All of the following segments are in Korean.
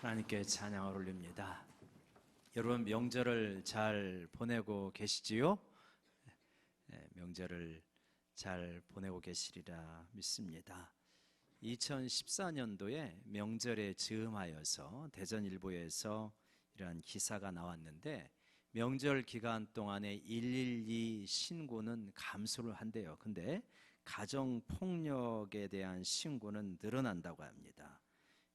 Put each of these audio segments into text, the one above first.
하나님께 찬양을 올립니다. 여러분 명절을 잘 보내고 계시지요? 명절을 잘 보내고 계시리라 믿습니다. 2014년도에 명절에 즈음하여서 대전일보에서 이러한 기사가 나왔는데, 명절 기간 동안에 112 신고는 감소를 한대요. 근데 가정폭력에 대한 신고는 늘어난다고 합니다.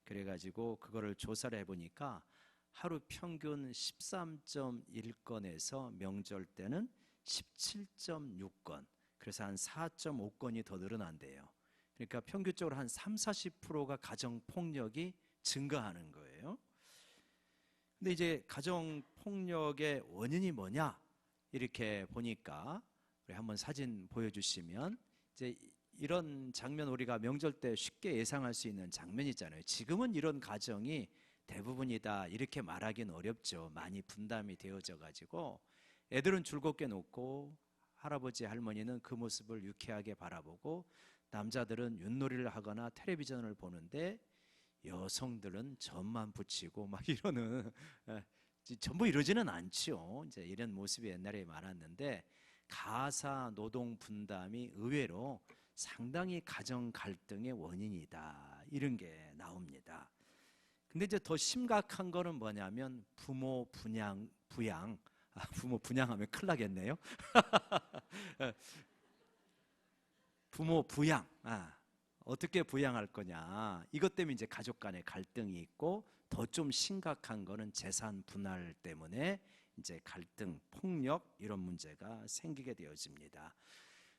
그래가지고 그거를 조사를 해보니까 하루 평균 13.1건에서 명절 때는 17.6건, 그래서 한 4.5건이 더 늘어난대요. 그러니까 평균적으로 한 30-40%가 가정폭력이 증가하는 거예요. 근데 이제 가정폭력의 원인이 뭐냐 이렇게 보니까, 우리 한번 사진 보여주시면, 이제 이런 장면 우리가 명절 때 쉽게 예상할 수 있는 장면이잖아요. 지금은 이런 가정이 대부분이다 이렇게 말하기는 어렵죠. 많이 분담이 되어져 가지고 애들은 즐겁게 놀고 할아버지 할머니는 그 모습을 유쾌하게 바라보고, 남자들은 윷놀이를 하거나 텔레비전을 보는데 여성들은 점만 붙이고 막 이러는, 전부 이러지는 않죠. 이제 이런 모습이 옛날에 많았는데, 가사 노동 분담이 의외로 상당히 가정 갈등의 원인이다 이런 게 나옵니다. 근데 이제 더 심각한 거는 뭐냐면 부모 부양, 부모 분양하면 큰일 나겠네요. 부모 부양, 어떻게 부양할 거냐, 이것 때문에 이제 가족 간의 갈등이 있고, 더 좀 심각한 거는 재산 분할 때문에 이제 갈등, 폭력 이런 문제가 생기게 되어집니다.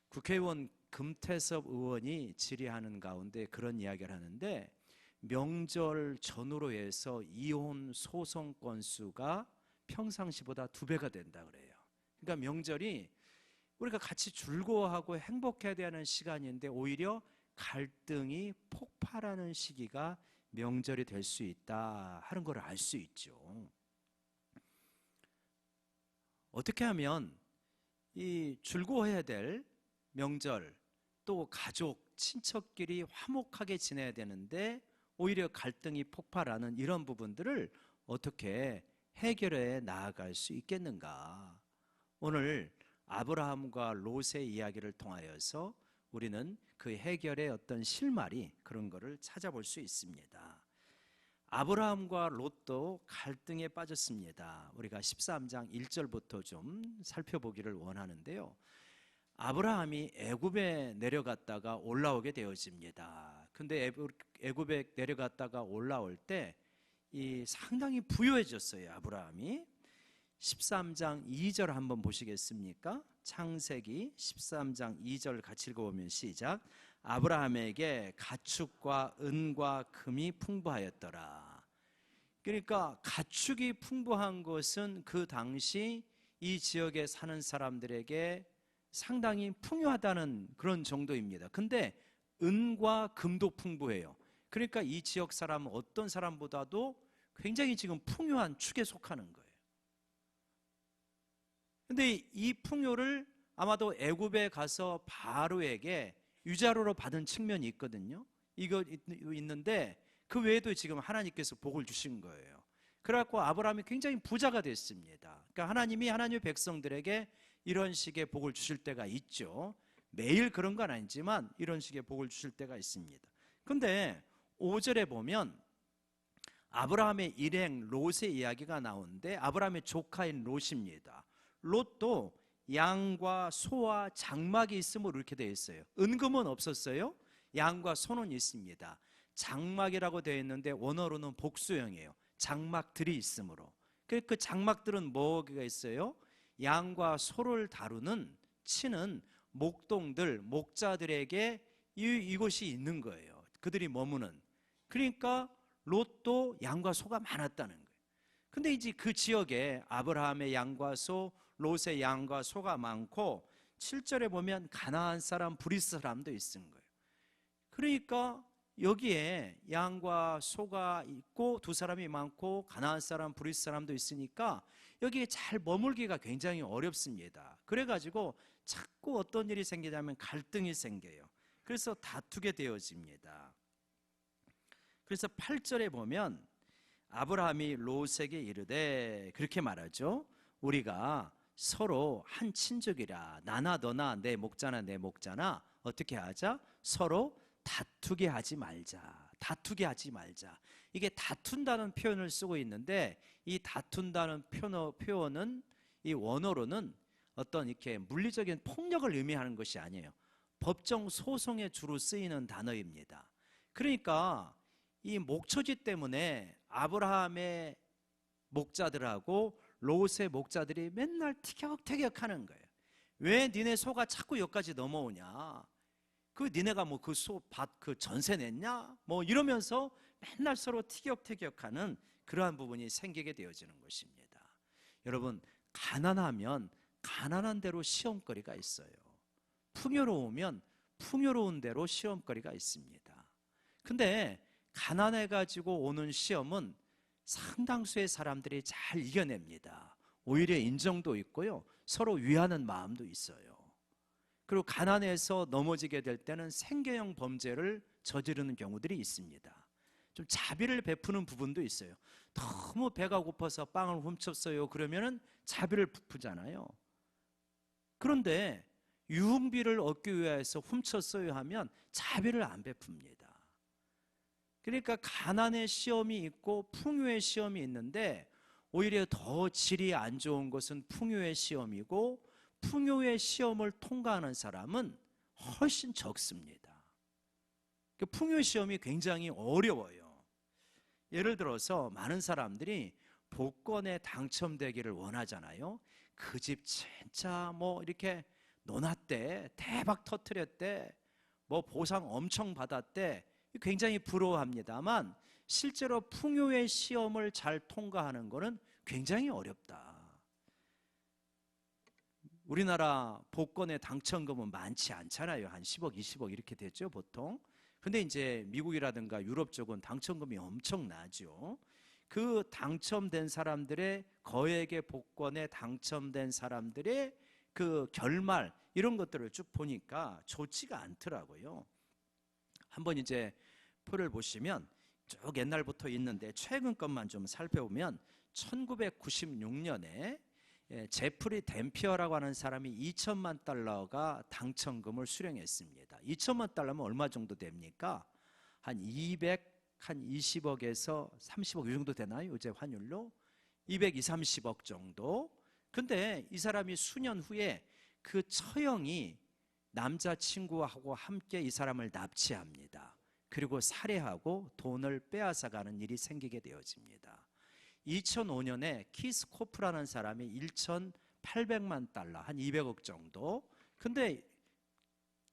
국회의원 금태섭 의원이 질의하는 가운데 그런 이야기를 하는데, 명절 전후로 해서 이혼 소송 건수가 평상시보다 2배가 된다 그래요. 그러니까 명절이 우리가 같이 즐거워하고 행복해야 되는 시간인데, 오히려 갈등이 폭발하는 시기가 명절이 될 수 있다 하는 걸 알 수 있죠. 어떻게 하면 이 즐거워해야 될 명절, 또 가족, 친척끼리 화목하게 지내야 되는데 오히려 갈등이 폭발하는 이런 부분들을 어떻게 해결해 나아갈 수 있겠는가? 오늘 아브라함과 롯의 이야기를 통하여서 우리는 그 해결의 어떤 실마리, 그런 거를 찾아볼 수 있습니다. 아브라함과 롯도 갈등에 빠졌습니다. 우리가 13장 1절부터 좀 살펴보기를 원하는데요. 아브라함이 애굽에 내려갔다가 올라오게 되어집니다. 근데 애굽에 내려갔다가 올라올 때 이 상당히 부유해졌어요, 아브라함이. 13장 2절 한번 보시겠습니까? 창세기 13장 2절 같이 읽어보면 시작. 아브라함에게 가축과 은과 금이 풍부하였더라. 그러니까 가축이 풍부한 것은 그 당시 이 지역에 사는 사람들에게 상당히 풍요하다는 그런 정도입니다. 근데 은과 금도 풍부해요. 그러니까 이 지역 사람은 어떤 사람보다도 굉장히 지금 풍요한 축에 속하는 거예요. 근데 이 풍요를 아마도 애굽에 가서 바로에게 유자로로 받은 측면이 있거든요. 이거 있는데 그 외에도 지금 하나님께서 복을 주신 거예요. 그래갖고 아브라함이 굉장히 부자가 됐습니다. 그러니까 하나님이 하나님의 백성들에게 이런 식의 복을 주실 때가 있죠. 매일 그런 건 아니지만 이런 식의 복을 주실 때가 있습니다. 근데 5절에 보면 아브라함의 일행 롯의 이야기가 나오는데, 아브라함의 조카인 롯입니다. 롯도 양과 소와 장막이 있음으로 이렇게 되어 있어요. 은금은 없었어요. 양과 소는 있습니다. 장막이라고 되어 있는데 원어로는 복수형이에요. 장막들이 있으므로. 그 장막들은 뭐가 있어요? 양과 소를 다루는, 치는 목동들, 목자들에게 이곳이 있는 거예요. 그들이 머무는. 그러니까 롯도 양과 소가 많았다는 거예요. 근데 이제 그 지역에 아브라함의 양과 소, 롯의 양과 소가 많고, 7절에 보면 가나안 사람, 브리스 사람도 있은 거예요. 그러니까 여기에 양과 소가 있고 두 사람이 많고 가나안 사람, 브리스 사람도 있으니까 여기에 잘 머물기가 굉장히 어렵습니다. 그래가지고 자꾸 어떤 일이 생기냐면 갈등이 생겨요. 그래서 다투게 되어집니다. 그래서 8절에 보면 아브라함이 롯에게 이르되, 그렇게 말하죠. 우리가 서로 한 친족이라, 나나 너나 내 목자나 내 목자나 어떻게 하자? 서로 다투게 하지 말자. 다투게 하지 말자. 이게 다툰다는 표현을 쓰고 있는데, 이 다툰다는 표현은 이 원어로는 어떤 이렇게 물리적인 폭력을 의미하는 것이 아니에요. 법정 소송에 주로 쓰이는 단어입니다. 그러니까 이 목초지 때문에 아브라함의 목자들하고 롯의 목자들이 맨날 티격태격하는 거예요. 왜 니네 소가 자꾸 여기까지 넘어오냐? 그 니네가 뭐 그 소 밭 그 전세 냈냐? 뭐 이러면서 맨날 서로 티격태격하는 그러한 부분이 생기게 되어지는 것입니다. 여러분, 가난하면 가난한 대로 시험거리가 있어요. 풍요로우면 풍요로운 대로 시험거리가 있습니다. 근데 가난해 가지고 오는 시험은 상당수의 사람들이 잘 이겨냅니다. 오히려 인정도 있고요, 서로 위하는 마음도 있어요. 그리고 가난해서 넘어지게 될 때는 생계형 범죄를 저지르는 경우들이 있습니다. 좀 자비를 베푸는 부분도 있어요. 너무 배가 고파서 빵을 훔쳤어요 그러면은 자비를 베푸잖아요. 그런데 유흥비를 얻기 위해서 훔쳤어요 하면 자비를 안 베풉니다. 그러니까 가난의 시험이 있고 풍요의 시험이 있는데, 오히려 더 질이 안 좋은 것은 풍요의 시험이고, 풍요의 시험을 통과하는 사람은 훨씬 적습니다. 풍요의 시험이 굉장히 어려워요. 예를 들어서 많은 사람들이 복권에 당첨되기를 원하잖아요. 그 집 진짜 뭐 이렇게 논았대, 대박 터뜨렸대, 뭐 보상 엄청 받았대, 굉장히 부러워합니다만 실제로 풍요의 시험을 잘 통과하는 것은 굉장히 어렵다. 우리나라 복권의 당첨금은 많지 않잖아요. 한 10억, 20억 이렇게 되죠, 보통. 근데 이제 미국이라든가 유럽 쪽은 당첨금이 엄청나죠. 그 당첨된 사람들의, 거액의 복권에 당첨된 사람들의 그 결말, 이런 것들을 쭉 보니까 좋지가 않더라고요. 한번 이제 표를 보시면 쭉 옛날부터 있는데 최근 것만 좀 살펴보면 1996년에 제프리 댐피어라고 하는 사람이 2천만 달러가 당첨금을 수령했습니다. 2천만 달러면 얼마 정도 됩니까? 한 220억에서 30억 이 정도 되나요? 요새 환율로 220, 30억 정도. 근데 이 사람이 수년 후에 그 처형이 남자친구하고 함께 이 사람을 납치합니다. 그리고 살해하고 돈을 빼앗아가는 일이 생기게 되어집니다. 2005년에 키스 코프라는 사람이 1,800만 달러, 한 200억 정도. 근데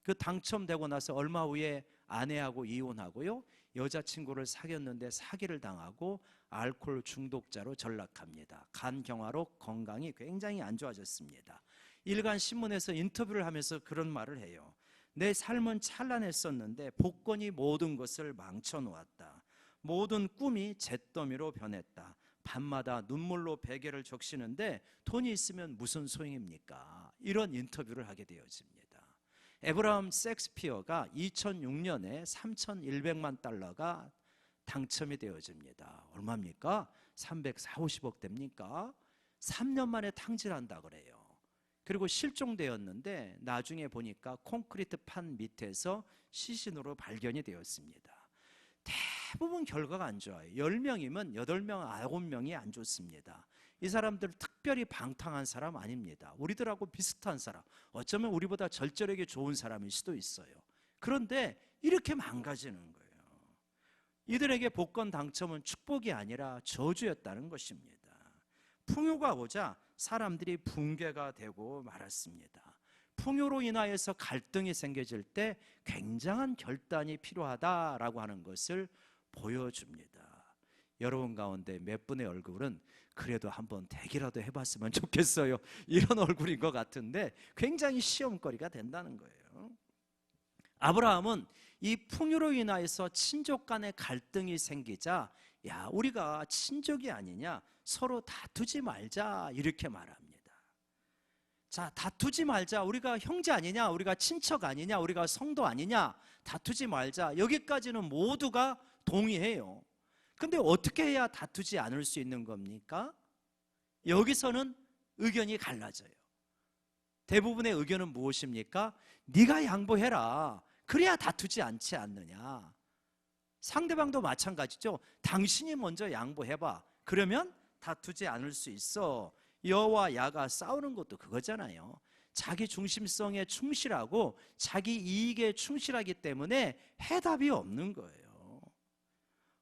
그 당첨되고 나서 얼마 후에 아내하고 이혼하고요, 여자친구를 사귀었는데 사기를 당하고 알코올 중독자로 전락합니다. 간경화로 건강이 굉장히 안 좋아졌습니다. 일간 신문에서 인터뷰를 하면서 그런 말을 해요. 내 삶은 찬란했었는데 복권이 모든 것을 망쳐놓았다. 모든 꿈이 잿더미로 변했다. 밤마다 눈물로 베개를 적시는데 돈이 있으면 무슨 소용입니까? 이런 인터뷰를 하게 되어집니다. 에브라함 섹스피어가 2006년에 3,100만 달러가 당첨이 되어집니다. 얼마입니까? 340억 됩니까? 3년 만에 탕진한다 그래요. 그리고 실종되었는데 나중에 보니까 콘크리트 판 밑에서 시신으로 발견이 되었습니다. 대부분 결과가 안 좋아요. 10명이면 8명, 9명이 안 좋습니다. 이 사람들 특별히 방탕한 사람 아닙니다. 우리들하고 비슷한 사람, 어쩌면 우리보다 절절하게 좋은 사람일 수도 있어요. 그런데 이렇게 망가지는 거예요. 이들에게 복권 당첨은 축복이 아니라 저주였다는 것입니다. 풍요가 오자 사람들이 붕괴가 되고 말았습니다. 풍요로 인하여서 갈등이 생겨질 때 굉장한 결단이 필요하다라고 하는 것을 보여줍니다. 여러분 가운데 몇 분의 얼굴은 그래도 한번 대기라도 해봤으면 좋겠어요, 이런 얼굴인 것 같은데 굉장히 시험거리가 된다는 거예요. 아브라함은 이 풍요로 인하여서 친족 간의 갈등이 생기자, 야, 우리가 친족이 아니냐, 서로 다투지 말자, 이렇게 말합니다. 자, 다투지 말자, 우리가 형제 아니냐, 우리가 친척 아니냐, 우리가 성도 아니냐, 다투지 말자, 여기까지는 모두가 동의해요. 근데 어떻게 해야 다투지 않을 수 있는 겁니까? 여기서는 의견이 갈라져요. 대부분의 의견은 무엇입니까? 네가 양보해라. 그래야 다투지 않지 않느냐. 상대방도 마찬가지죠. 당신이 먼저 양보해봐. 그러면 다투지 않을 수 있어. 여와 야가 싸우는 것도 그거잖아요. 자기 중심성에 충실하고 자기 이익에 충실하기 때문에 해답이 없는 거예요.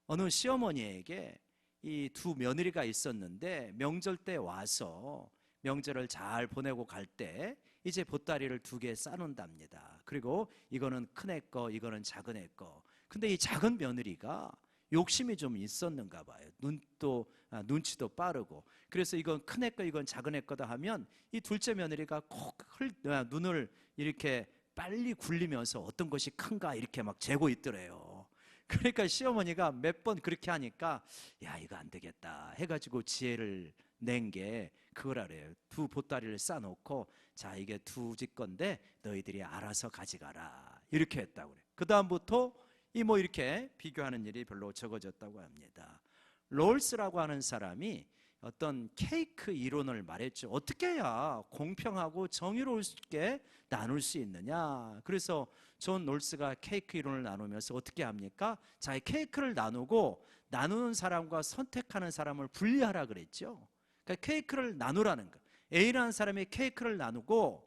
어느 시어머니에게 이 두 며느리가 있었는데 명절 때 와서 명절을 잘 보내고 갈 때 이제 보따리를 2개 싸놓는답니다. 그리고 이거는 큰애 거, 이거는 작은애 거. 근데 이 작은 며느리가 욕심이 좀 있었는가 봐요. 눈치도 빠르고. 그래서 이건 큰애 거, 이건 작은애 거다 하면 이 둘째 며느리가 콕 눈을 이렇게 빨리 굴리면서 어떤 것이 큰가 이렇게 막 재고 있더래요. 그러니까 시어머니가 몇 번 그렇게 하니까 야, 이거 안 되겠다 해가지고 지혜를 낸 게 그거라래요. 2 보따리를 싸놓고 자, 이게 2 집 건데 너희들이 알아서 가져가라 이렇게 했다고 그래요. 그 다음부터 뭐 이렇게 비교하는 일이 별로 적어졌다고 합니다. 롤스라고 하는 사람이 어떤 케이크 이론을 말했죠. 어떻게 해야 공평하고 정의롭게 나눌 수 있느냐. 그래서 존 롤스가 케이크 이론을 나누면서 어떻게 합니까? 자, 케이크를 나누고 나누는 사람과 선택하는 사람을 분리하라 그랬죠. 그러니까 케이크를 나누라는 거. A라는 사람이 케이크를 나누고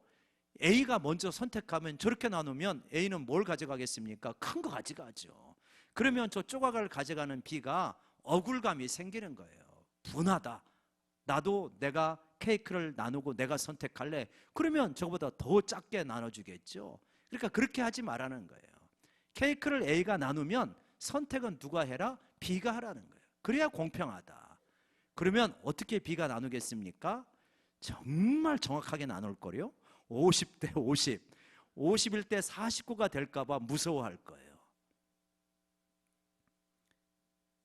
A가 먼저 선택하면 저렇게 나누면 A는 뭘 가져가겠습니까? 큰 거 가져가죠. 그러면 저 조각을 가져가는 B가 억울감이 생기는 거예요. 분하다. 나도 내가 케이크를 나누고 내가 선택할래. 그러면 저거보다 더 작게 나눠주겠죠. 그러니까 그렇게 하지 말라는 거예요. 케이크를 A가 나누면 선택은 누가 해라? B가 하라는 거예요. 그래야 공평하다. 그러면 어떻게 B가 나누겠습니까? 정말 정확하게 나눌 거요. 50대 50, 51대 49가 될까 봐 무서워할 거예요.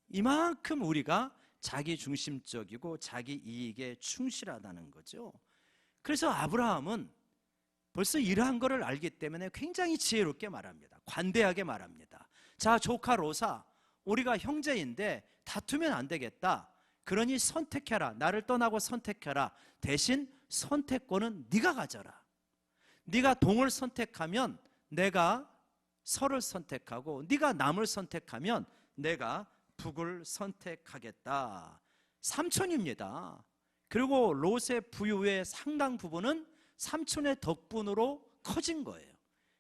이만큼 우리가 자기 중심적이고 자기 이익에 충실하다는 거죠. 그래서 아브라함은 벌써 이러한 것을 알기 때문에 굉장히 지혜롭게 말합니다. 관대하게 말합니다. 자, 조카 로사, 우리가 형제인데 다투면 안 되겠다. 그러니 선택해라. 나를 떠나고 선택해라. 대신 선택권은 네가 가져라. 네가 동을 선택하면 내가 서를 선택하고, 네가 남을 선택하면 내가 북을 선택하겠다. 삼촌입니다. 그리고 롯의 부유의 상당 부분은 삼촌의 덕분으로 커진 거예요.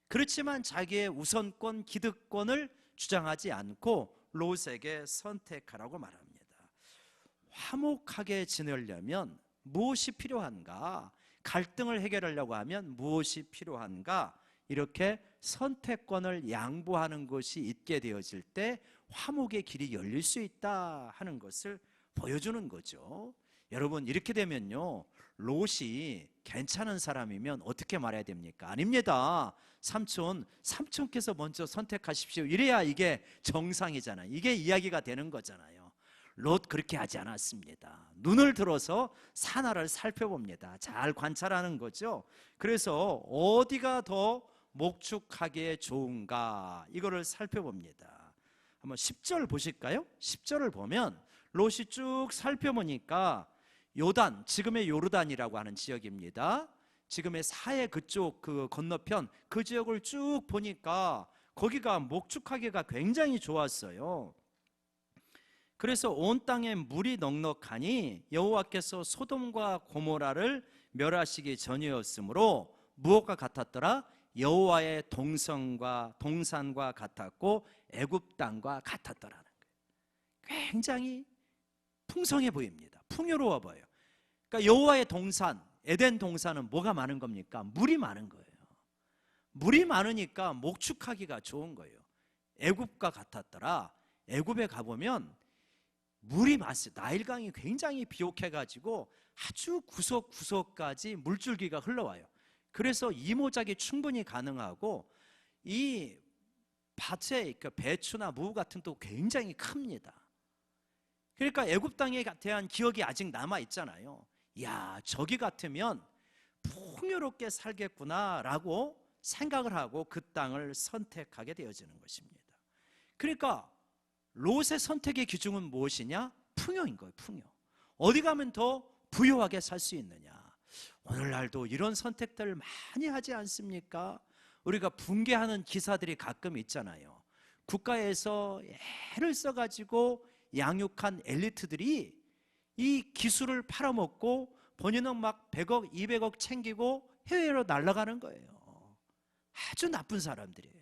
그렇지만 자기의 우선권, 기득권을 주장하지 않고 롯에게 선택하라고 말합니다. 화목하게 지내려면 무엇이 필요한가? 갈등을 해결하려고 하면 무엇이 필요한가? 이렇게 선택권을 양보하는 것이 있게 되어질 때 화목의 길이 열릴 수 있다 하는 것을 보여주는 거죠. 여러분, 이렇게 되면요, 롯이 괜찮은 사람이면 어떻게 말해야 됩니까? 아닙니다. 삼촌께서 먼저 선택하십시오. 이래야 이게 정상이잖아요. 이게 이야기가 되는 거잖아요. 롯 그렇게 하지 않았습니다. 눈을 들어서 산하를 살펴봅니다. 잘 관찰하는 거죠. 그래서 어디가 더 목축하기에 좋은가, 이거를 살펴봅니다. 한번 10절 보실까요? 10절을 보면 롯이 쭉 살펴보니까 요단, 지금의 요르단이라고 하는 지역입니다. 지금의 사해 그쪽 그 건너편 그 지역을 쭉 보니까 거기가 목축하기가 굉장히 좋았어요. 그래서 온 땅에 물이 넉넉하니 여호와께서 소돔과 고모라를 멸하시기 전이었으므로 무엇과 같았더라? 여호와의 동산과 같았고 애굽 땅과 같았더라는 거예요. 굉장히 풍성해 보입니다. 풍요로워 보여요. 그러니까 여호와의 동산, 에덴 동산은 뭐가 많은 겁니까? 물이 많은 거예요. 물이 많으니까 목축하기가 좋은 거예요. 애굽과 같았더라. 애굽에 가보면 물이 많습니다. 나일강이 굉장히 비옥해가지고 아주 구석구석까지 물줄기가 흘러와요. 그래서 이모작이 충분히 가능하고 이 밭에 배추나 무 같은 것도 굉장히 큽니다. 그러니까 애굽 땅에 대한 기억이 아직 남아 있잖아요. 야, 저기 같으면 풍요롭게 살겠구나라고 생각을 하고 그 땅을 선택하게 되어지는 것입니다. 그러니까 롯의 선택의 기준은 무엇이냐? 풍요인 거예요. 풍요. 어디 가면 더 부유하게 살 수 있느냐. 오늘날도 이런 선택들을 많이 하지 않습니까? 우리가 붕괴하는 기사들이 가끔 있잖아요. 국가에서 애를 써가지고 양육한 엘리트들이 이 기술을 팔아먹고 본인은 막 100억, 200억 챙기고 해외로 날아가는 거예요. 아주 나쁜 사람들이에요.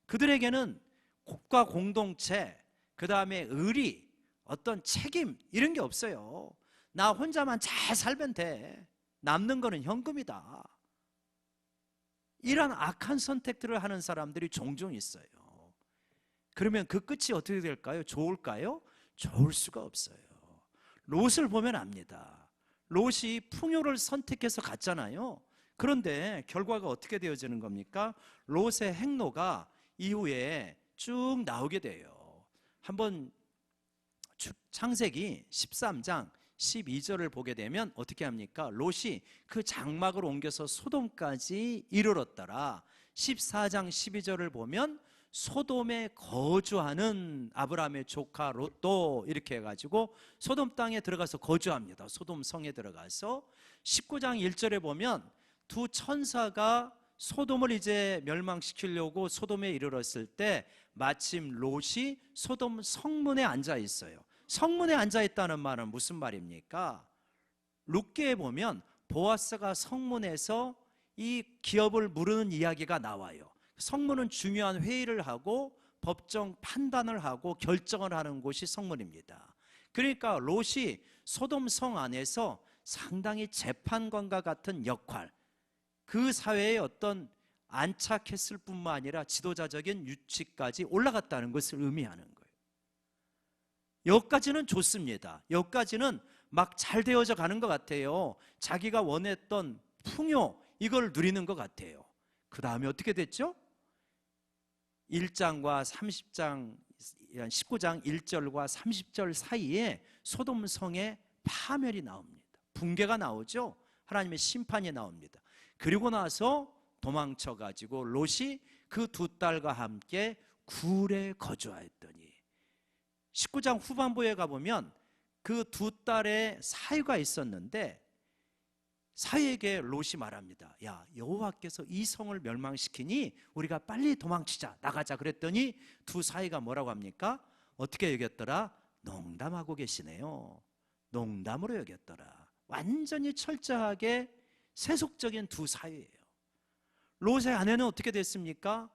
그들에게는 국가 공동체, 그 다음에 의리, 어떤 책임 이런 게 없어요. 나 혼자만 잘 살면 돼. 남는 거는 현금이다. 이런 악한 선택들을 하는 사람들이 종종 있어요. 그러면 그 끝이 어떻게 될까요? 좋을까요? 좋을 수가 없어요. 롯을 보면 압니다. 롯이 풍요를 선택해서 갔잖아요. 그런데 결과가 어떻게 되어지는 겁니까? 롯의 행로가 이후에 쭉 나오게 돼요. 한번 창세기 13장 12절을 보게 되면 어떻게 합니까? 롯이 그 장막을 옮겨서 소돔까지 이르렀더라. 14장 12절을 보면 소돔에 거주하는 아브라함의 조카 롯도 이렇게 해가지고 소돔 땅에 들어가서 거주합니다. 소돔 성에 들어가서 19장 1절에 보면 두 천사가 소돔을 이제 멸망시키려고 소돔에 이르렀을 때 마침 롯이 소돔 성문에 앉아 있어요. 성문에 앉아 있다는 말은 무슨 말입니까? 룻기에 보면 보아스가 성문에서 이 기업을 물으는 이야기가 나와요. 성문은 중요한 회의를 하고 법정 판단을 하고 결정을 하는 곳이 성문입니다. 그러니까 롯이 소돔 성 안에서 상당히 재판관과 같은 역할, 그 사회의 어떤 안착했을 뿐만 아니라 지도자적인 위치까지 올라갔다는 것을 의미하는 거예요. 여기까지는 좋습니다. 여기까지는 막 잘 되어져 가는 것 같아요. 자기가 원했던 풍요, 이걸 누리는 것 같아요. 그 다음에 어떻게 됐죠? 1장과 30장, 19장 1절과 30절 사이에 소돔 성의 파멸이 나옵니다. 붕괴가 나오죠. 하나님의 심판이 나옵니다. 그리고 나서 도망쳐가지고 롯이 그 두 딸과 함께 굴에 거주하였더니 19장 후반부에 가보면 그 두 딸의 사위가 있었는데 사위에게 롯이 말합니다. 야, 여호와께서 이 성을 멸망시키니 우리가 빨리 도망치자, 나가자. 그랬더니 두 사위가 뭐라고 합니까? 어떻게 여겼더라? 농담하고 계시네요. 농담으로 여겼더라. 완전히 철저하게 세속적인 두 사위예요. 롯의 아내는 어떻게 됐습니까?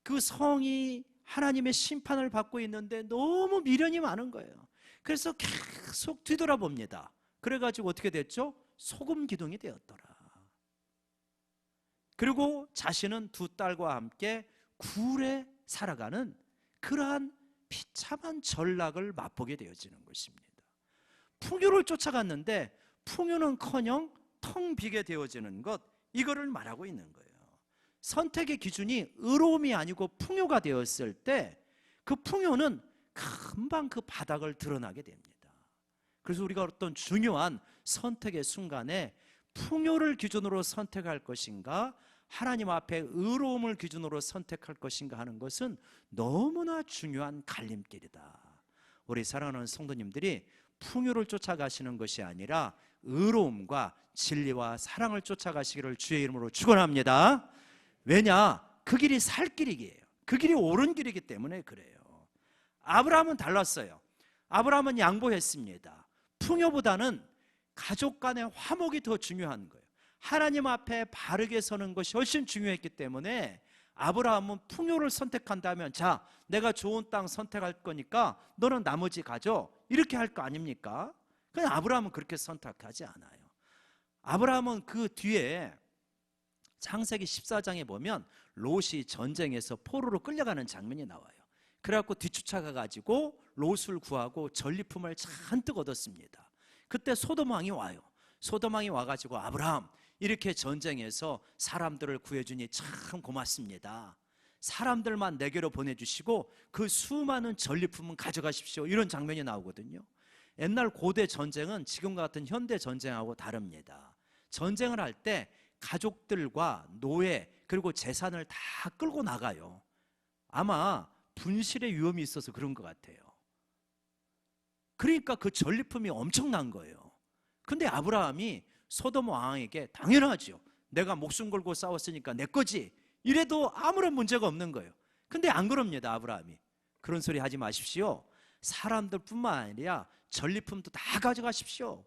그 성이 하나님의 심판을 받고 있는데 너무 미련이 많은 거예요. 그래서 계속 뒤돌아봅니다. 그래가지고 어떻게 됐죠? 소금 기둥이 되었더라. 그리고 자신은 두 딸과 함께 굴에 살아가는 그러한 비참한 전락을 맛보게 되어지는 것입니다. 풍요를 쫓아갔는데 풍요는커녕 텅 비게 되어지는 것, 이거를 말하고 있는 거예요. 선택의 기준이 의로움이 아니고 풍요가 되었을 때 그 풍요는 금방 그 바닥을 드러나게 됩니다. 그래서 우리가 어떤 중요한 선택의 순간에 풍요를 기준으로 선택할 것인가, 하나님 앞에 의로움을 기준으로 선택할 것인가 하는 것은 너무나 중요한 갈림길이다. 우리 사랑하는 성도님들이 풍요를 쫓아가시는 것이 아니라 의로움과 진리와 사랑을 쫓아가시기를 주의 이름으로 축원합니다. 왜냐? 그 길이 살 길이에요. 그 길이 옳은 길이기 때문에 그래요. 아브라함은 달랐어요. 아브라함은 양보했습니다. 풍요보다는 가족 간의 화목이 더 중요한 거예요. 하나님 앞에 바르게 서는 것이 훨씬 중요했기 때문에 아브라함은 풍요를 선택한다면, 자, 내가 좋은 땅 선택할 거니까 너는 나머지 가져, 이렇게 할 거 아닙니까? 그냥 아브라함은 그렇게 선택하지 않아요. 아브라함은 그 뒤에 창세기 14장에 보면 롯이 전쟁에서 포로로 끌려가는 장면이 나와요. 그래갖고 뒤쫓아가가지고 롯을 구하고 전리품을 잔뜩 얻었습니다. 그때 소돔 왕이 와요. 소돔 왕이 와가지고 아브라함, 이렇게 전쟁에서 사람들을 구해주니 참 고맙습니다. 사람들만 내게로 보내주시고 그 수많은 전리품은 가져가십시오. 이런 장면이 나오거든요. 옛날 고대 전쟁은 지금과 같은 현대 전쟁하고 다릅니다. 전쟁을 할 때 가족들과 노예 그리고 재산을 다 끌고 나가요. 아마 분실의 위험이 있어서 그런 것 같아요. 그러니까 그 전리품이 엄청난 거예요. 근데 아브라함이 소돔 왕에게 당연하죠. 내가 목숨 걸고 싸웠으니까 내 거지. 이래도 아무런 문제가 없는 거예요. 근데 안 그럽니다, 아브라함이. 그런 소리 하지 마십시오. 사람들뿐만 아니라 전리품도 다 가져가십시오.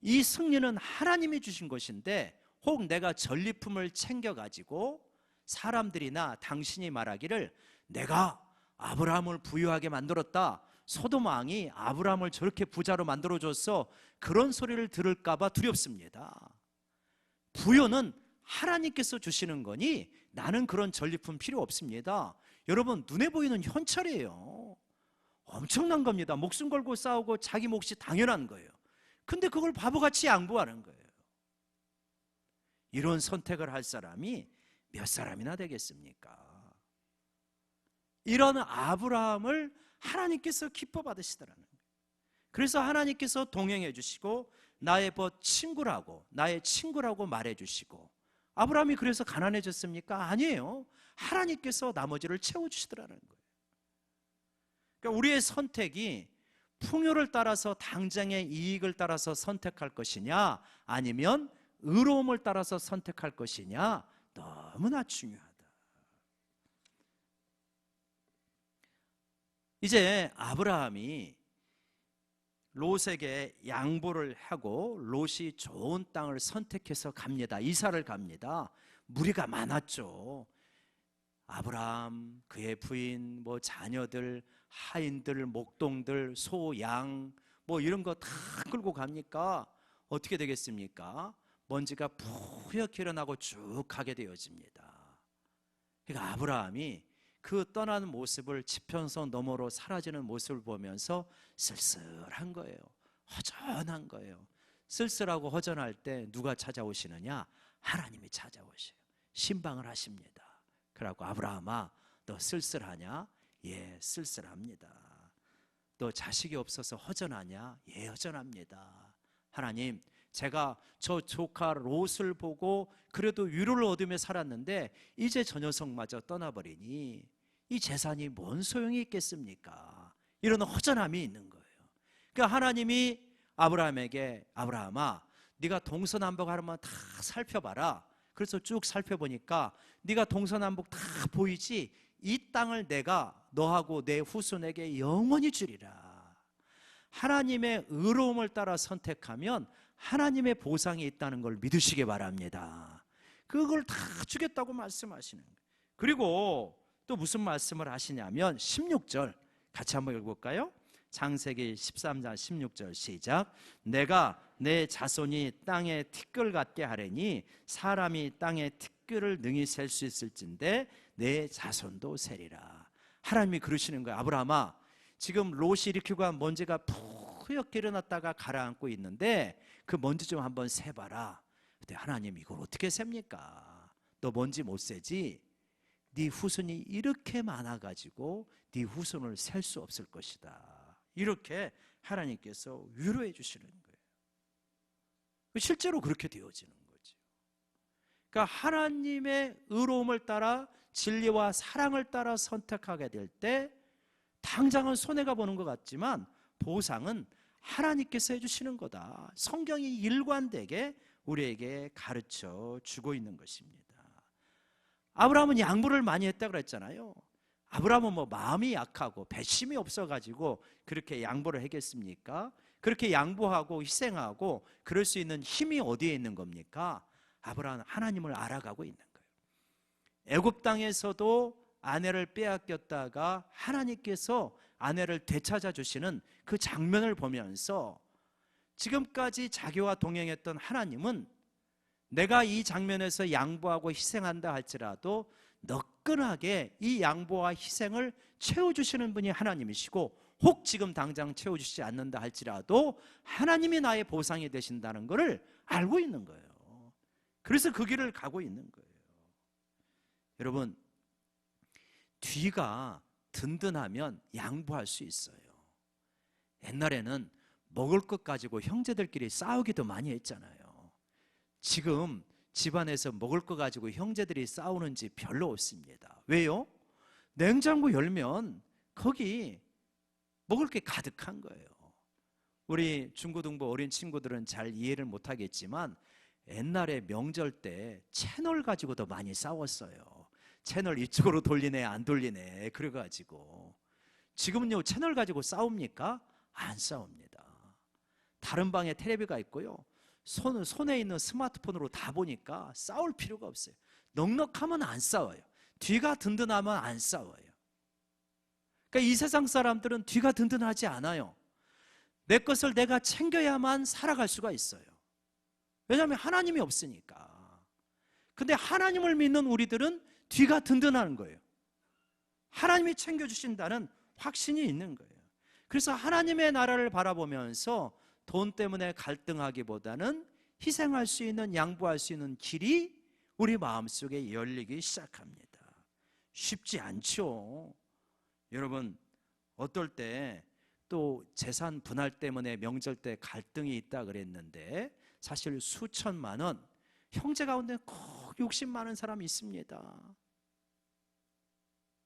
이 승리는 하나님이 주신 것인데 혹 내가 전리품을 챙겨가지고 사람들이나 당신이 말하기를 내가 아브라함을 부유하게 만들었다, 소돔 왕이 아브라함을 저렇게 부자로 만들어줬어, 그런 소리를 들을까 봐 두렵습니다. 부여는 하나님께서 주시는 거니 나는 그런 전리품 필요 없습니다. 여러분, 눈에 보이는 현찰이에요. 엄청난 겁니다. 목숨 걸고 싸우고 자기 몫이 당연한 거예요. 근데 그걸 바보같이 양보하는 거예요. 이런 선택을 할 사람이 몇 사람이나 되겠습니까? 이런 아브라함을 하나님께서 기뻐 받으시더라는 거예요. 그래서 하나님께서 동행해 주시고 나의 친구라고 말해 주시고, 아브라함이 그래서 가난해졌습니까? 아니에요. 하나님께서 나머지를 채워주시더라는 거예요. 그러니까 우리의 선택이 풍요를 따라서 당장의 이익을 따라서 선택할 것이냐, 아니면 의로움을 따라서 선택할 것이냐, 너무나 중요하다. 이제 아브라함이 롯에게 양보를 하고 롯이 좋은 땅을 선택해서 갑니다. 이사를 갑니다. 무리가 많았죠. 아브라함, 그의 부인, 자녀들, 하인들, 목동들, 소, 양, 이런 거 다 끌고 갑니까? 어떻게 되겠습니까? 먼지가 푸옇게 일어나고 쭉 가게 되어집니다. 그러니까 아브라함이 그 떠나는 모습을, 지평선 너머로 사라지는 모습을 보면서 쓸쓸한 거예요. 허전한 거예요. 쓸쓸하고 허전할 때 누가 찾아오시느냐? 하나님이 찾아오셔요. 신방을 하십니다. 그러고 아브라함아, 너 쓸쓸하냐? 예, 쓸쓸합니다. 너 자식이 없어서 허전하냐? 예, 허전합니다. 하나님, 제가 저 조카 롯을 보고 그래도 위로를 얻으며 살았는데 이제 저 녀석마저 떠나버리니 이 재산이 뭔 소용이 있겠습니까? 이런 허전함이 있는 거예요. 그러니까 하나님이 아브라함에게, 아브라함아, 네가 동서남북 하루만 다 살펴봐라. 그래서 쭉 살펴보니까 네가 동서남북 다 보이지? 이 땅을 내가 너하고 내 후손에게 영원히 주리라. 하나님의 의로움을 따라 선택하면 하나님의 보상이 있다는 걸 믿으시기 바랍니다. 그걸 다 주겠다고 말씀하시는 거예요. 그리고 또 무슨 말씀을 하시냐면 16절 같이 한번 읽어볼까요? 창세기 13장 16절 시작. 내가 내 자손이 땅에 티끌 같게 하려니 사람이 땅에 티끌을 능히 셀 수 있을진데 내 자손도 세리라. 하나님이 그러시는 거예요. 아브라함아, 지금 롯이 일으키고 한 먼지가 푸옇게 일어났다가 가라앉고 있는데 그 먼지 좀 한번 세봐라. 근데 하나님, 이걸 어떻게 셉니까? 너 먼지 못 세지? 네 후손이 이렇게 많아가지고 네 후손을 셀 수 없을 것이다. 이렇게 하나님께서 위로해 주시는 거예요. 실제로 그렇게 되어지는 거죠. 그러니까 하나님의 의로움을 따라 진리와 사랑을 따라 선택하게 될 때 당장은 손해가 보는 것 같지만 보상은 하나님께서 해주시는 거다. 성경이 일관되게 우리에게 가르쳐 주고 있는 것입니다. 아브라함은 양보를 많이 했다고 그랬잖아요. 아브라함은 마음이 약하고 배심이 없어가지고 그렇게 양보를 하겠습니까? 그렇게 양보하고 희생하고 그럴 수 있는 힘이 어디에 있는 겁니까? 아브라함은 하나님을 알아가고 있는 거예요. 애굽 땅에서도 아내를 빼앗겼다가 하나님께서 아내를 되찾아 주시는 그 장면을 보면서 지금까지 자기와 동행했던 하나님은 내가 이 장면에서 양보하고 희생한다 할지라도 너끈하게 이 양보와 희생을 채워주시는 분이 하나님이시고, 혹 지금 당장 채워주시지 않는다 할지라도 하나님이 나의 보상이 되신다는 것을 알고 있는 거예요. 그래서 그 길을 가고 있는 거예요. 여러분, 뒤가 든든하면 양보할 수 있어요. 옛날에는 먹을 것 가지고 형제들끼리 싸우기도 많이 했잖아요. 지금 집안에서 먹을 것 가지고 형제들이 싸우는지 별로 없습니다. 왜요? 냉장고 열면 거기 먹을 게 가득한 거예요. 우리 중고등부 어린 친구들은 잘 이해를 못하겠지만 옛날에 명절 때 채널 가지고도 많이 싸웠어요. 채널 이쪽으로 돌리네 안 돌리네 그래가지고. 지금은요 채널 가지고 싸웁니까? 안 싸웁니다. 다른 방에 텔레비가 있고요, 손에 있는 스마트폰으로 다 보니까 싸울 필요가 없어요. 넉넉하면 안 싸워요. 뒤가 든든하면 안 싸워요. 그러니까 이 세상 사람들은 뒤가 든든하지 않아요. 내 것을 내가 챙겨야만 살아갈 수가 있어요. 왜냐하면 하나님이 없으니까. 근데 하나님을 믿는 우리들은 뒤가 든든한 거예요. 하나님이 챙겨주신다는 확신이 있는 거예요. 그래서 하나님의 나라를 바라보면서 돈 때문에 갈등하기보다는 희생할 수 있는, 양보할 수 있는 길이 우리 마음속에 열리기 시작합니다. 쉽지 않죠. 여러분, 어떨 때 또 재산 분할 때문에 명절 때 갈등이 있다 그랬는데 사실 수천만 원, 형제 가운데 꼭 욕심 많은 사람이 있습니다.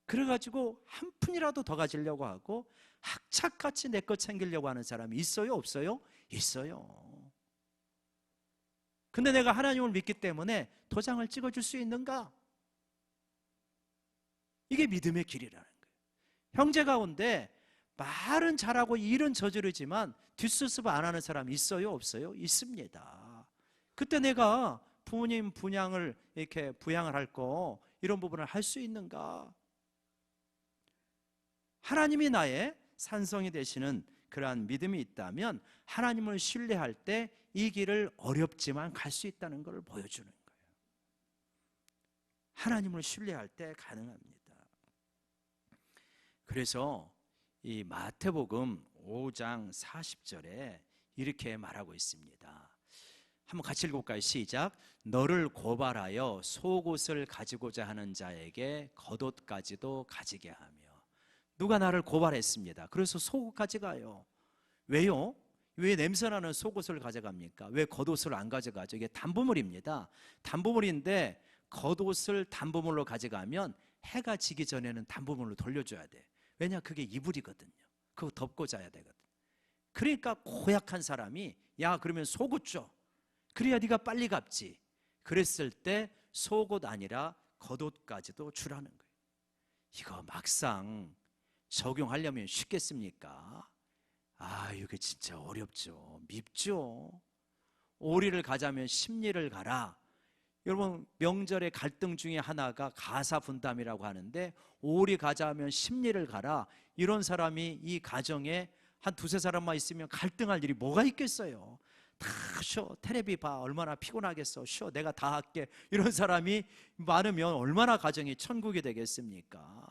그래가지고 한 푼이라도 더 가지려고 하고 학착같이 내 것 챙기려고 하는 사람이 있어요 없어요? 있어요. 근데 내가 하나님을 믿기 때문에 도장을 찍어줄 수 있는가? 이게 믿음의 길이라는 거예요. 형제 가운데 말은 잘하고 일은 저지르지만 뒷수습 안 하는 사람 있어요 없어요? 있습니다. 그때 내가 부모님 분양을 이렇게 부양을 할 거 이런 부분을 할 수 있는가? 하나님이 나의 산성이 되시는 그러한 믿음이 있다면 하나님을 신뢰할 때 이 길을 어렵지만 갈 수 있다는 것을 보여주는 거예요. 하나님을 신뢰할 때 가능합니다. 그래서 이 마태복음 5장 40절에 이렇게 말하고 있습니다. 한번 같이 읽어볼까요? 시작. 너를 고발하여 속옷을 가지고자 하는 자에게 겉옷까지도 가지게 하며. 누가 나를 고발했습니다. 그래서 속옷 가져가요. 왜요? 왜 냄새나는 속옷을 가져갑니까? 왜 겉옷을 안 가져가죠? 이게 담보물입니다. 담보물인데 겉옷을 담보물로 가져가면 해가 지기 전에는 담보물로 돌려줘야 돼. 왜냐? 그게 이불이거든요. 그거 덮고 자야 되거든. 그러니까 고약한 사람이 야 그러면 속옷 줘. 그래야 네가 빨리 갚지. 그랬을 때 속옷 아니라 겉옷까지도 주라는 거예요. 이거 막상 적용하려면 쉽겠습니까? 아, 이게 진짜 어렵죠. 밉죠. 오리를 가자면 십리를 가라. 여러분, 명절의 갈등 중에 하나가 가사 분담이라고 하는데 오리 가자면 십리를 가라. 이런 사람이 이 가정에 한 두세 사람만 있으면 갈등할 일이 뭐가 있겠어요. 다 쉬어. 텔레비 봐. 얼마나 피곤하겠어. 쉬어. 내가 다 할게. 이런 사람이 많으면 얼마나 가정이 천국이 되겠습니까?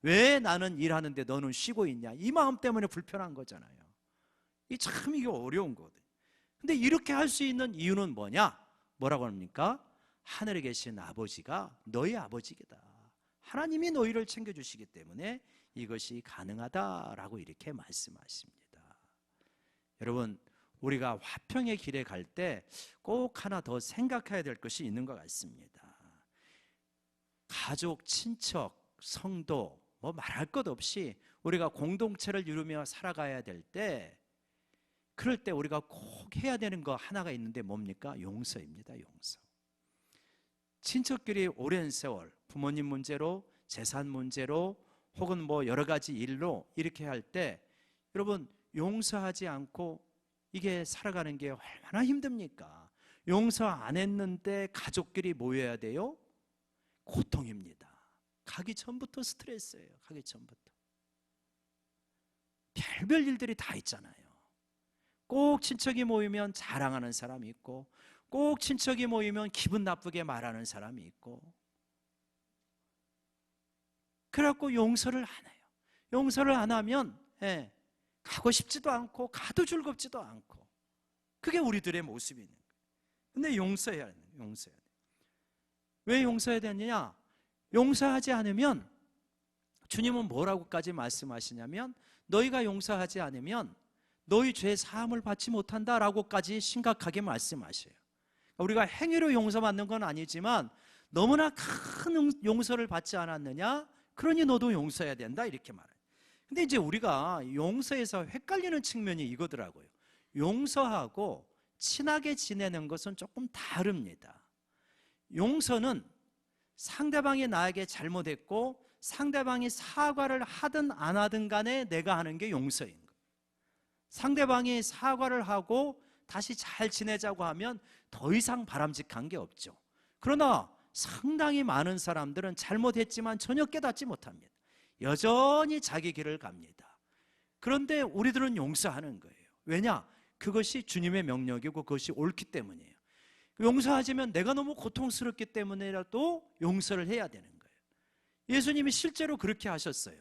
왜 나는 일하는데 너는 쉬고 있냐? 이 마음 때문에 불편한 거잖아요. 이게 어려운 거거든요. 근데 이렇게 할 수 있는 이유는 뭐냐? 뭐라고 합니까? 하늘에 계신 아버지가 너희 아버지이다. 하나님이 너희를 챙겨주시기 때문에 이것이 가능하다라고 이렇게 말씀하십니다. 여러분, 우리가 화평의 길에 갈 때 꼭 하나 더 생각해야 될 것이 있는 것 같습니다. 가족, 친척, 성도 뭐 말할 것 없이 우리가 공동체를 이루며 살아가야 될 때, 그럴 때 우리가 꼭 해야 되는 거 하나가 있는데 뭡니까? 용서입니다. 용서. 친척끼리 오랜 세월 부모님 문제로, 재산 문제로, 혹은 뭐 여러 가지 일로 이렇게 할 때 여러분 용서하지 않고 이게 살아가는 게 얼마나 힘듭니까? 용서 안 했는데 가족끼리 모여야 돼요? 고통입니다. 가기 전부터 스트레스예요. 가기 전부터. 별별 일들이 다 있잖아요. 꼭 친척이 모이면 자랑하는 사람이 있고, 꼭 친척이 모이면 기분 나쁘게 말하는 사람이 있고, 그래갖고 용서를 안 해요. 용서를 안 하면 가고 싶지도 않고 가도 즐겁지도 않고, 그게 우리들의 모습이 있는 거예요. 근데 용서해야 돼요. 용서해야 돼요. 왜 용서해야 되느냐? 용서하지 않으면 주님은 뭐라고까지 말씀하시냐면 너희가 용서하지 않으면 너희 죄 사함을 받지 못한다라고까지 심각하게 말씀하셔요. 우리가 행위로 용서받는 건 아니지만 너무나 큰 용서를 받지 않았느냐? 그러니 너도 용서해야 된다 이렇게 말해요. 근데 이제 우리가 용서에서 헷갈리는 측면이 이거더라고요. 용서하고 친하게 지내는 것은 조금 다릅니다. 용서는 상대방이 나에게 잘못했고 상대방이 사과를 하든 안 하든 간에 내가 하는 게 용서인 거예요. 상대방이 사과를 하고 다시 잘 지내자고 하면 더 이상 바람직한 게 없죠. 그러나 상당히 많은 사람들은 잘못했지만 전혀 깨닫지 못합니다. 여전히 자기 길을 갑니다. 그런데 우리들은 용서하는 거예요. 왜냐? 그것이 주님의 명령이고 그것이 옳기 때문이에요. 용서하지만 내가 너무 고통스럽기 때문에라도 용서를 해야 되는 거예요. 예수님이 실제로 그렇게 하셨어요.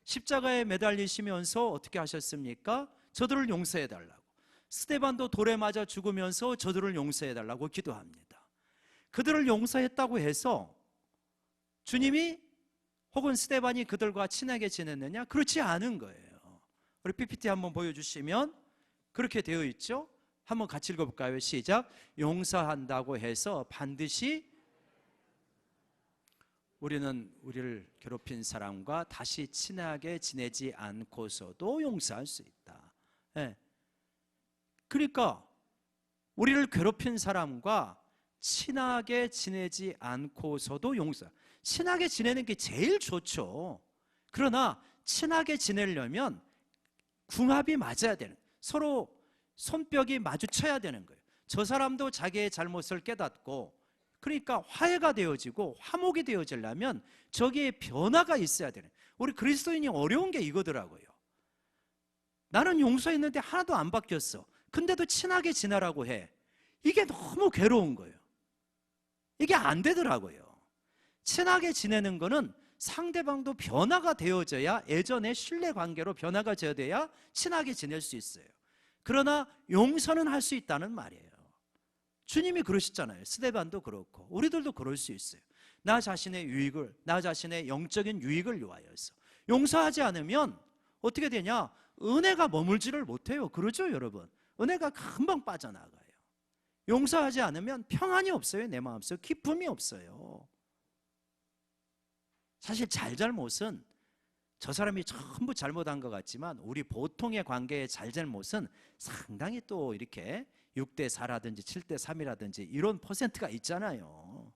십자가에 매달리시면서 어떻게 하셨습니까? 저들을 용서해 달라고. 스데반도 돌에 맞아 죽으면서 저들을 용서해 달라고 기도합니다. 그들을 용서했다고 해서 주님이 혹은 스데반이 그들과 친하게 지냈느냐? 그렇지 않은 거예요. 우리 PPT 한번 보여주시면 그렇게 되어 있죠? 한번 같이 읽어볼까요? 시작. 용서한다고 해서 반드시 우리는 우리를 괴롭힌 사람과 다시 친하게 지내지 않고서도 용서할 수 있다. 네. 그러니까 우리를 괴롭힌 사람과 친하게 지내지 않고서도 용서. 친하게 지내는 게 제일 좋죠. 그러나 친하게 지내려면 궁합이 맞아야 되는, 서로 손뼉이 마주쳐야 되는 거예요. 저 사람도 자기의 잘못을 깨닫고, 그러니까 화해가 되어지고 화목이 되어지려면 저기에 변화가 있어야 되는. 우리 그리스도인이 어려운 게 이거더라고요. 나는 용서했는데 하나도 안 바뀌었어. 근데도 친하게 지내라고 해. 이게 너무 괴로운 거예요. 이게 안 되더라고요. 친하게 지내는 거는 상대방도 변화가 되어져야, 예전의 신뢰관계로 변화가 되어야 친하게 지낼 수 있어요. 그러나 용서는 할 수 있다는 말이에요. 주님이 그러셨잖아요. 스데반도 그렇고 우리들도 그럴 수 있어요. 나 자신의 유익을, 나 자신의 영적인 유익을 위하여서 용서하지 않으면 어떻게 되냐? 은혜가 머물지를 못해요. 그러죠, 여러분? 은혜가 금방 빠져나가요. 용서하지 않으면 평안이 없어요. 내 마음속에 기쁨이 없어요. 사실 잘잘못은 저 사람이 전부 잘못한 것 같지만 우리 보통의 관계의 잘잘못은 상당히 또 이렇게 6대 4라든지 7대 3이라든지 이런 퍼센트가 있잖아요.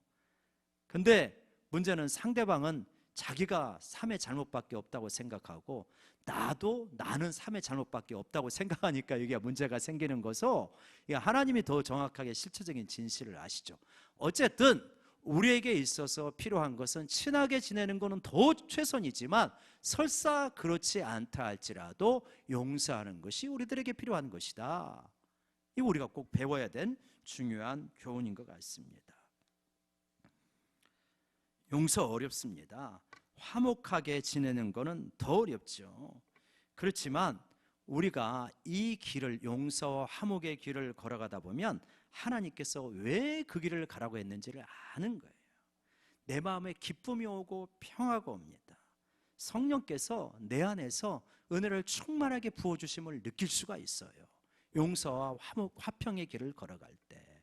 근데 문제는 상대방은 자기가 3의 잘못밖에 없다고 생각하고 나도 나는 3의 잘못밖에 없다고 생각하니까 이게 문제가 생기는 거서, 하나님이 더 정확하게 실체적인 진실을 아시죠. 어쨌든 우리에게 있어서 필요한 것은 친하게 지내는 것은 더 최선이지만 설사 그렇지 않다 할지라도 용서하는 것이 우리들에게 필요한 것이다. 이거 우리가 꼭 배워야 된 중요한 교훈인 것 같습니다. 용서 어렵습니다. 화목하게 지내는 것은 더 어렵죠. 그렇지만 우리가 이 길을, 용서와 화목의 길을 걸어가다 보면 하나님께서 왜 그 길을 가라고 했는지를 아는 거예요. 내 마음에 기쁨이 오고 평화가 옵니다. 성령께서 내 안에서 은혜를 충만하게 부어주심을 느낄 수가 있어요. 용서와 화목, 화평의 길을 걸어갈 때.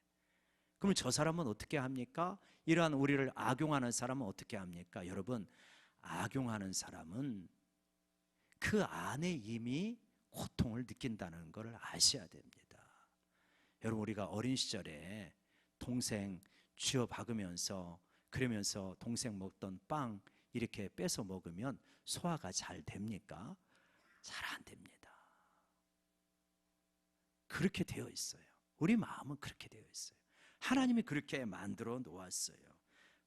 그럼 저 사람은 어떻게 합니까? 이러한 우리를 악용하는 사람은 어떻게 합니까? 여러분, 악용하는 사람은 그 안에 이미 고통을 느낀다는 것을 아셔야 됩니다. 여러분, 우리가 어린 시절에 동생 쥐어 박으면서 그러면서 동생 먹던 빵 이렇게 뺏어 먹으면 소화가 잘 됩니까? 잘 안 됩니다. 그렇게 되어 있어요. 우리 마음은 그렇게 되어 있어요. 하나님이 그렇게 만들어 놓았어요.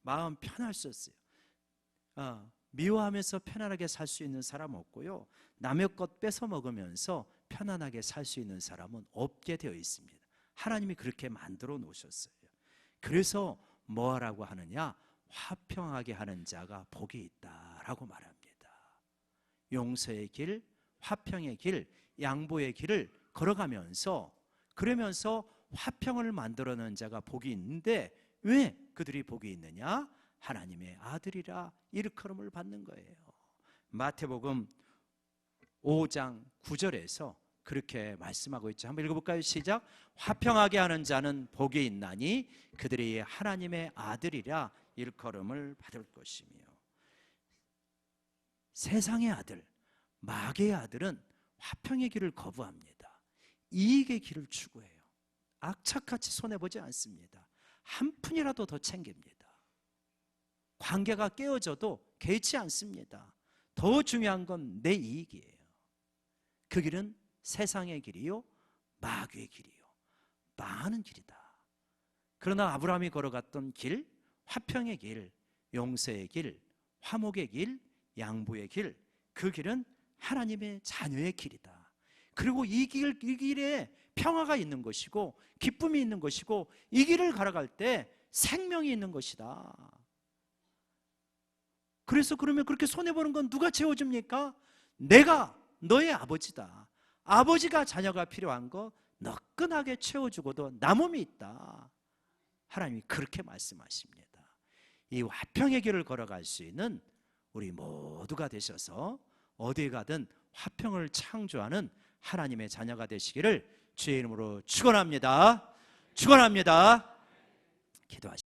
마음 편할 수 있어요. 미워하면서 편안하게 살 수 있는 사람 없고요, 남의 것 뺏어 먹으면서 편안하게 살 수 있는 사람은 없게 되어 있습니다. 하나님이 그렇게 만들어 놓으셨어요. 그래서 뭐하라고 하느냐? 화평하게 하는 자가 복이 있다라고 말합니다. 용서의 길, 화평의 길, 양보의 길을 걸어가면서, 그러면서 화평을 만들어내는 자가 복이 있는데, 왜 그들이 복이 있느냐? 하나님의 아들이라 일컬음을 받는 거예요. 마태복음 5장 9절에서 그렇게 말씀하고 있죠. 한번 읽어볼까요? 시작. 화평하게 하는 자는 복이 있나니 그들이 하나님의 아들이라 일컬음을 받을 것이며. 세상의 아들, 마귀의 아들은 화평의 길을 거부합니다. 이익의 길을 추구해요. 악착같이 손해보지 않습니다. 한 푼이라도 더 챙깁니다. 관계가 깨어져도 개의치 않습니다. 더 중요한 건 내 이익이에요. 그 길은 세상의 길이요, 마귀의 길이요, 망하는 길이다. 그러나 아브라함이 걸어갔던 길, 화평의 길, 용서의 길, 화목의 길, 양보의 길, 그 길은 하나님의 자녀의 길이다. 그리고 이 길에 평화가 있는 것이고 기쁨이 있는 것이고 이 길을 걸어갈 때 생명이 있는 것이다. 그래서 그러면 그렇게 손해보는 건 누가 채워줍니까? 내가 너의 아버지다. 아버지가 자녀가 필요한 거 너끈하게 채워주고도 남음이 있다. 하나님이 그렇게 말씀하십니다. 이 화평의 길을 걸어갈 수 있는 우리 모두가 되셔서 어디에 가든 화평을 창조하는 하나님의 자녀가 되시기를 주의 이름으로 축원합니다. 축원합니다. 기도하시겠습니다.